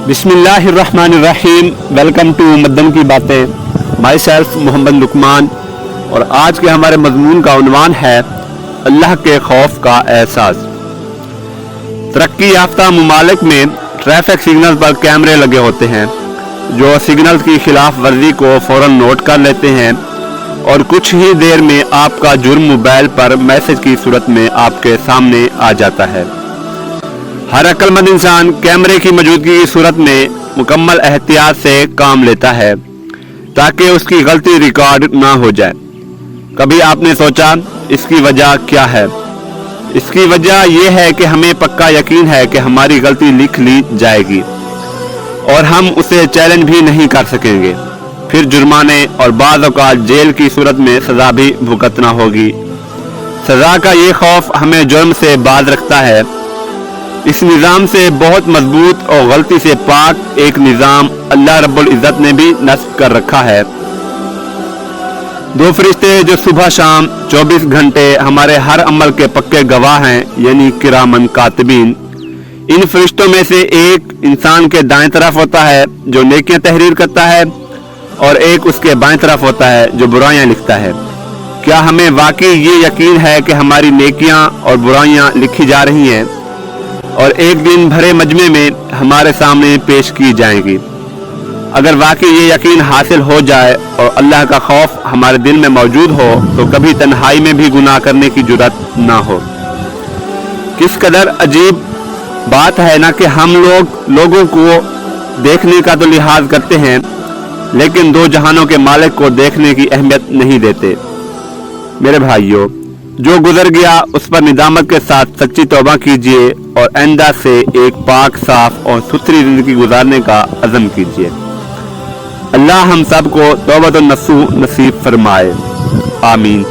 बिस्मिल्लाहिर्रहमानिर्रहीम। Welcome to मद्दम की बातें। Myself Mohammad Luqman. और आज के हमारे मजमून का उन्वान है अल्लाह के खौफ का एहसास। तरक्की याफ्ता ममालिक में ट्रैफिक सिग्नल पर कैमरे लगे होते हैं जो सिग्नल की खिलाफ वर्जी को फ़ौरन नोट कर लेते हैं और कुछ ही देर में आपका जुर्म मोबाइल पर मैसेज की सूरत में आपके सामने आ जाता है। हर अक्लमंद इंसान कैमरे की मौजूदगी की सूरत में मुकम्मल एहतियात से काम लेता है ताकि उसकी गलती रिकॉर्ड ना हो जाए। कभी आपने सोचा इसकी वजह क्या है? इसकी वजह यह है कि हमें पक्का यकीन है कि हमारी गलती लिख ली जाएगी और हम उसे चैलेंज भी नहीं कर सकेंगे। फिर जुर्माने और बाज़ औक़ात जेल की सूरत में सज़ा भी भुगतना होगी। सज़ा का ये खौफ हमें जुर्म से बाज रखता है। इस निज़ाम से बहुत मजबूत और गलती से पाक एक निज़ाम अल्लाह रब्बुल इज़्ज़त ने भी नस्ब कर रखा है। दो फरिश्ते जो सुबह शाम 24 घंटे हमारे हर अमल के पक्के गवाह हैं, यानी किरामन कातिबीन। इन फरिश्तों में से एक इंसान के दाएं तरफ होता है जो नेकियां तहरीर करता है और एक उसके बाएं तरफ होता है जो बुराइयां लिखता है। क्या हमें वाकई ये यकीन है कि हमारी नेकियां और बुराइयां लिखी जा रही हैं और एक दिन भरे मजमे में हमारे सामने पेश की जाएंगी? अगर वाकई ये यकीन हासिल हो जाए और अल्लाह का खौफ हमारे दिल में मौजूद हो तो कभी तन्हाई में भी गुनाह करने की जुर्रत ना हो। किस कदर अजीब बात है ना कि हम लोगों को देखने का तो लिहाज करते हैं लेकिन दो जहानों के मालिक को देखने की अहमियत नहीं देते। मेरे भाइयों, जो गुजर गया उस पर निदामत के साथ सच्ची तौबा कीजिए और आइंदा से एक पाक साफ और सुथरी जिंदगी गुजारने का अज़म कीजिए। अल्लाह हम सब को तौबतुन नसूह नसीब फरमाए। आमीन।